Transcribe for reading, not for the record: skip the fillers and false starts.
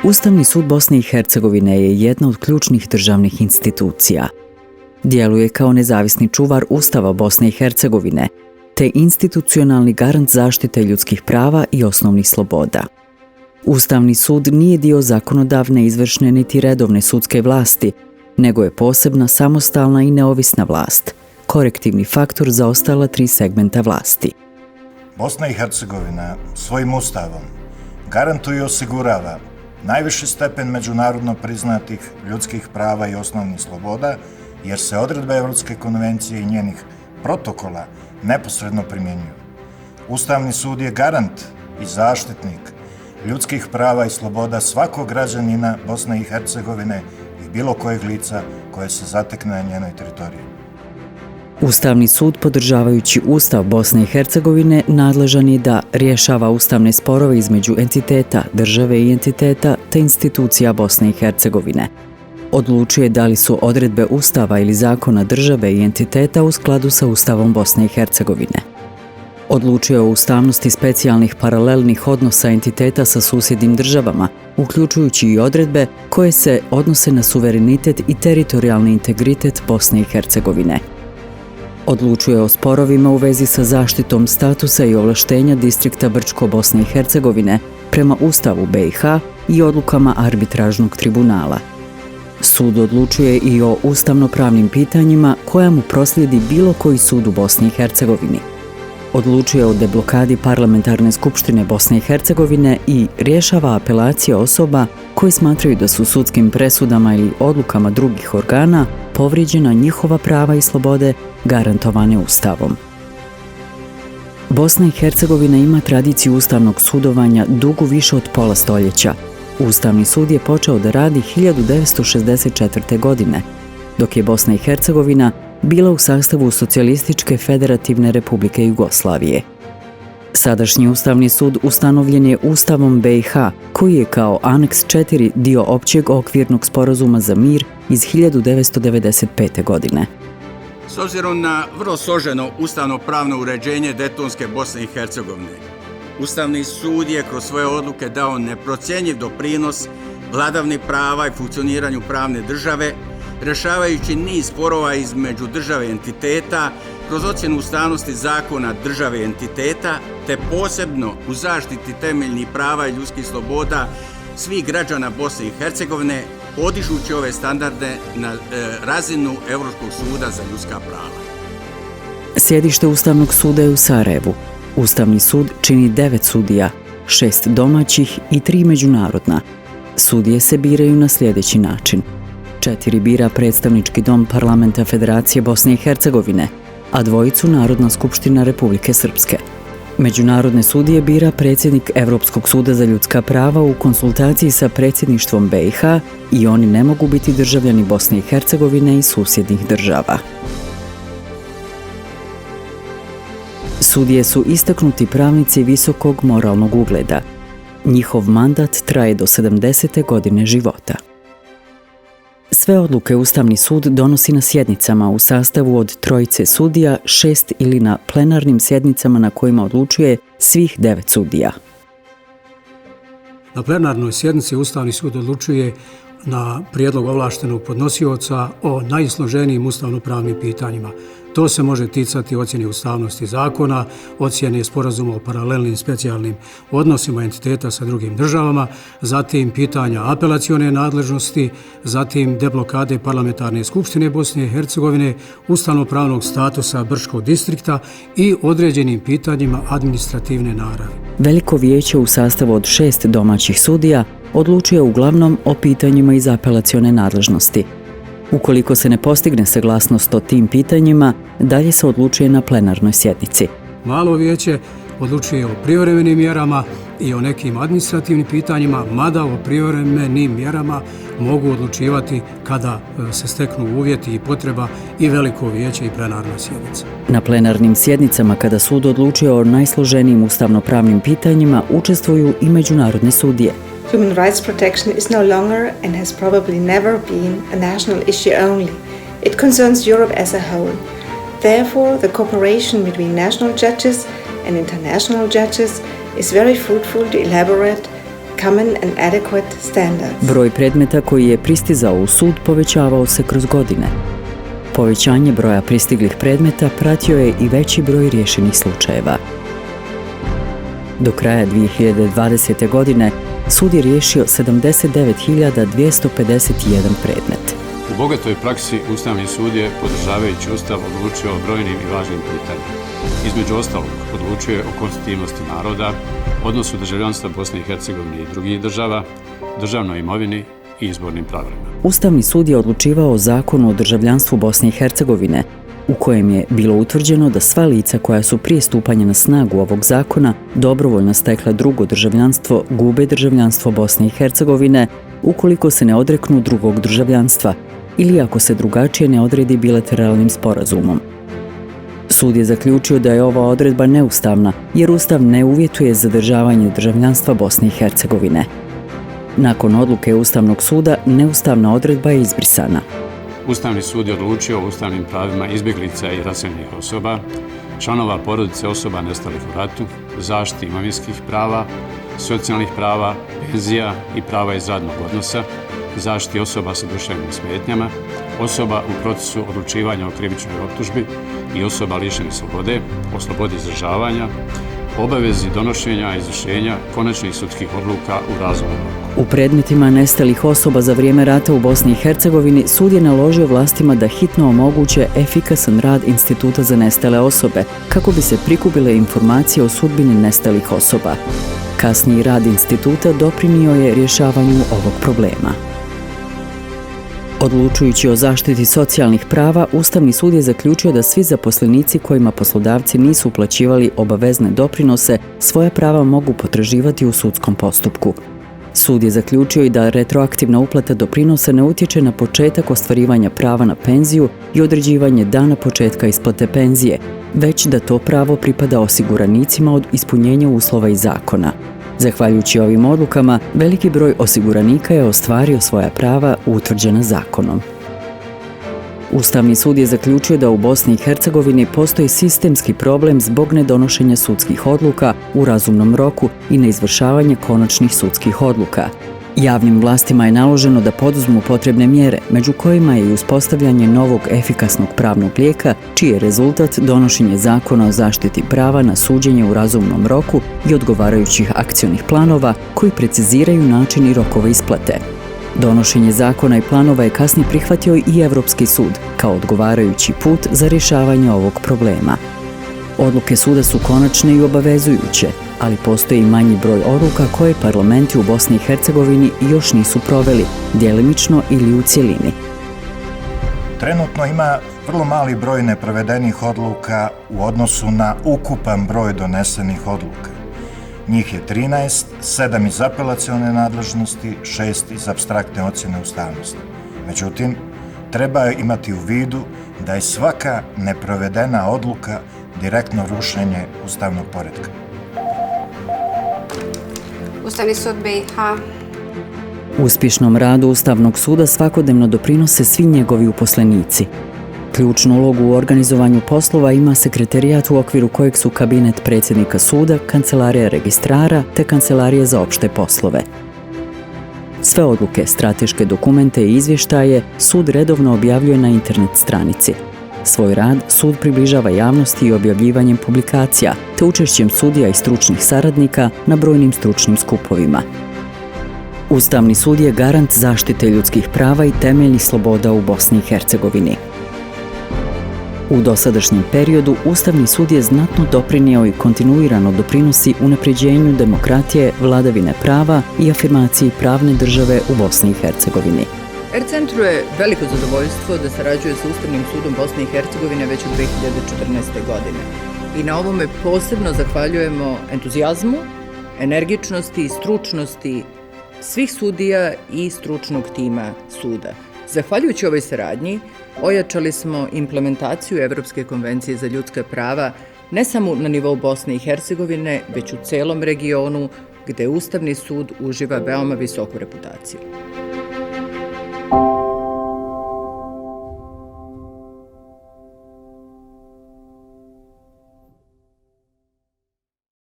Ustavni sud Bosne i Hercegovine je jedna od ključnih državnih institucija. Djeluje kao nezavisni čuvar Ustava Bosne i Hercegovine, te institucionalni garant zaštite ljudskih prava i osnovnih sloboda. Ustavni sud nije dio zakonodavne, izvršne niti redovne sudske vlasti, nego je posebna, samostalna i neovisna vlast, korektivni faktor za ostala tri segmenta vlasti. Bosna i Hercegovina svojim ustavom garantuje i osigurava najviši stepen međunarodno priznatih ljudskih prava i osnovnih sloboda, jer se odredbe Evropske konvencije i njenih protokola neposredno primjenjuju. Ustavni sud je garant i zaštitnik ljudskih prava i sloboda svakog građanina Bosne i Hercegovine i bilo kojeg lica koje se zatekne na njenoj teritoriji. Ustavni sud, podržavajući Ustav Bosne i Hercegovine, nadležan je da rješava ustavne sporove između entiteta, države i entiteta te institucija Bosne i Hercegovine. Odlučuje da li su odredbe Ustava ili zakona države i entiteta u skladu sa Ustavom Bosne i Hercegovine. Odlučuje o ustavnosti specijalnih paralelnih odnosa entiteta sa susjednim državama, uključujući i odredbe koje se odnose na suverenitet i teritorijalni integritet Bosne i Hercegovine. Odlučuje o sporovima u vezi sa zaštitom statusa i ovlaštenja distrikta Brčko Bosne i Hercegovine prema Ustavu BiH i odlukama arbitražnog tribunala. Sud odlučuje i o ustavno-pravnim pitanjima koja mu proslijedi bilo koji sud u Bosni i Hercegovini. Odlučuje o deblokadi Parlamentarne skupštine Bosne i Hercegovine i rješava apelacije osoba koji smatraju da su sudskim presudama ili odlukama drugih organa povrijeđena njihova prava i slobode garantovane Ustavom. Bosna i Hercegovina ima tradiciju ustavnog sudovanja dugu više od pola stoljeća. Ustavni sud je počeo da radi 1964. godine, dok je Bosna i Hercegovina bila u sastavu Socijalističke federativne republike Jugoslavije. Sadašnji Ustavni sud ustanovljen je Ustavom BiH, koji je kao aneks 4 dio općeg okvirnog sporazuma za mir iz 1995. godine. S obzirom na vrlo složeno ustavno-pravno uređenje Dejtonske Bosne i Hercegovine, Ustavni sud je kroz svoje odluke dao neprocjenjiv doprinos vladavini prava i funkcioniranju pravne države, rješavajući niz sporova između države i entiteta kroz ocjenu ustavnosti zakona države i entiteta, te posebno u zaštiti temeljnih prava i ljudskih sloboda svih građana Bosne i Hercegovine, podižući ove standarde na razinu Europskog suda za ljudska prava. Sjedište Ustavnog suda je u Sarajevu. Ustavni sud čini 9 sudija, 6 domaćih i 3 međunarodna. Sudije se biraju na sljedeći način. 4 bira predstavnički dom Parlamenta Federacije Bosne i Hercegovine, a 2 Narodna skupština Republike Srpske. Međunarodne sudije bira predsjednik Evropskog suda za ljudska prava u konsultaciji sa predsjedništvom BiH i oni ne mogu biti državljani Bosne i Hercegovine i susjednih država. Sudije su istaknuti pravnici visokog moralnog ugleda. Njihov mandat traje do 70. godine života. Sve odluke Ustavni sud donosi na sjednicama u sastavu od 3 sudija, 6 ili na plenarnim sjednicama na kojima odlučuje svih 9 sudija. Na plenarnoj sjednici Ustavni sud odlučuje na prijedlog ovlaštenog podnosioca o najsloženijim ustavno-pravnim pitanjima. To se može ticati ocjene ustavnosti zakona, ocjene sporazuma o paralelnim specijalnim odnosima entiteta sa drugim državama, zatim pitanja apelacione nadležnosti, zatim deblokade Parlamentarne skupštine Bosne i Hercegovine, ustavno-pravnog statusa Brčkog distrikta i određenim pitanjima administrativne naravi. Veliko vijeće u sastavu od 6 domaćih sudija odlučuje uglavnom o pitanjima iz apelacione nadležnosti. Ukoliko se ne postigne saglasnost o tim pitanjima, dalje se odlučuje na plenarnoj sjednici. Malo vijeće odlučuje o privremenim mjerama i o nekim administrativnim pitanjima, mada o privremenim mjerama mogu odlučivati kada se steknu uvjeti i potreba i veliko vijeće i plenarna sjednica. Na plenarnim sjednicama, kada sud odlučuje o najsloženijim ustavno-pravnim pitanjima, učestvuju i međunarodne sudije. Human rights protection is no longer and has probably never been a national issue only. It concerns Europe as a whole. Therefore, the cooperation between national judges and international judges is very fruitful to elaborate common and adequate standards. Broj predmeta koji je pristizao u sud povećavao se kroz godine. Povećanje broja pristiglih predmeta pratio je i veći broj riješenih slučajeva. Do kraja 2020. godine sud je riješio 79.251 predmet. U bogatoj praksi Ustavni sud je, podržavajući Ustav, odlučio o brojnim i važnim pitanjima. Između ostalog, odlučio je o konstitutivnosti naroda, odnosu državljanstva Bosne i Hercegovine i drugih država, državnoj imovini i izbornim pravilima. Ustavni sud je odlučivao o zakonu o državljanstvu Bosne i Hercegovine, u kojem je bilo utvrđeno da sva lica koja su prije stupanja na snagu ovog zakona dobrovoljno stekla drugo državljanstvo gube državljanstvo Bosne i Hercegovine ukoliko se ne odreknu drugog državljanstva ili ako se drugačije ne odredi bilateralnim sporazumom. Sud je zaključio da je ova odredba neustavna jer Ustav ne uvjetuje zadržavanje državljanstva Bosne i Hercegovine. Nakon odluke Ustavnog suda, neustavna odredba je izbrisana. Ustavni sud je odlučio o ustavnim pravima izbjeglica i raseljenih osoba, članova porodice osoba nestalih u ratu, zaštiti imovinskih prava, socijalnih prava, penzija i prava iz radnog odnosa, zaštiti osoba sa duševnim smetnjama, osoba u procesu odlučivanja o krivičnoj optužbi i osoba lišenih slobode, o slobodi izražavanja, obavezi donošenja i izvršenja konačnih sudskih odluka u razumnom roku. U predmetima nestalih osoba za vrijeme rata u Bosni i Hercegovini sud je naložio vlastima da hitno omoguće efikasan rad Instituta za nestale osobe kako bi se prikupile informacije o sudbini nestalih osoba. Kasniji rad instituta doprinio je rješavanju ovog problema. Odlučujući o zaštiti socijalnih prava, Ustavni sud je zaključio da svi zaposlenici kojima poslodavci nisu uplaćivali obavezne doprinose svoja prava mogu potraživati u sudskom postupku. Sud je zaključio i da retroaktivna uplata doprinosa ne utječe na početak ostvarivanja prava na penziju i određivanje dana početka isplate penzije, već da to pravo pripada osiguranicima od ispunjenja uslova iz zakona. Zahvaljujući ovim odlukama, veliki broj osiguranika je ostvario svoja prava utvrđena zakonom. Ustavni sud je zaključio da u Bosni i Hercegovini postoji sistemski problem zbog nedonošenja sudskih odluka u razumnom roku i neizvršavanja konačnih sudskih odluka. Javnim vlastima je naloženo da poduzmu potrebne mjere, među kojima je i uspostavljanje novog efikasnog pravnog lijeka, čiji je rezultat donošenje zakona o zaštiti prava na suđenje u razumnom roku i odgovarajućih akcionih planova koji preciziraju način i rokove isplate. Donošenje zakona i planova je kasnije prihvatio i Evropski sud kao odgovarajući put za rješavanje ovog problema. Odluke suda su konačne i obavezujuće, ali postoji i manji broj odluka koje parlamenti u Bosni i Hercegovini još nisu proveli, djelimično ili u cjelini. Trenutno ima vrlo mali broj neprovedenih odluka u odnosu na ukupan broj donesenih odluka. Njih je 13, 7 iz apelacione nadležnosti, 6 iz apstraktne ocjene ustavnosti. Međutim, treba imati u vidu da je svaka neprovedena odluka direktno rušenje ustavnog poretka. Ustavni sud BiH. Uspješnom radu Ustavnog suda svakodnevno doprinose svi njegovi uposlenici. Ključnu ulogu u organizovanju poslova ima sekretarijat u okviru kojeg su kabinet predsjednika suda, kancelarija registrara te kancelarija za opšte poslove. Sve odluke, strateške dokumente i izvještaje sud redovno objavljuje na internet stranici. Svoj rad sud približava javnosti i objavljivanjem publikacija, te učešćem sudija i stručnih saradnika na brojnim stručnim skupovima. Ustavni sud je garant zaštite ljudskih prava i temeljnih sloboda u Bosni i Hercegovini. U dosadašnjem periodu Ustavni sud je znatno doprinio i kontinuirano doprinosi unapređenju demokratije, vladavine prava i afirmaciji pravne države u Bosni i Hercegovini. R-Centru je veliko zadovoljstvo da sarađuje sa Ustavnim sudom Bosne i Hercegovine već od 2014. godine. I na ovome posebno zahvaljujemo entuzijazmu, energičnosti i stručnosti svih sudija i stručnog tima suda. Zahvaljujući ovoj saradnji, ojačali smo implementaciju Evropske konvencije za ljudska prava ne samo na nivou Bosne i Hercegovine, već u celom regionu gde Ustavni sud uživa veoma visoku reputaciju.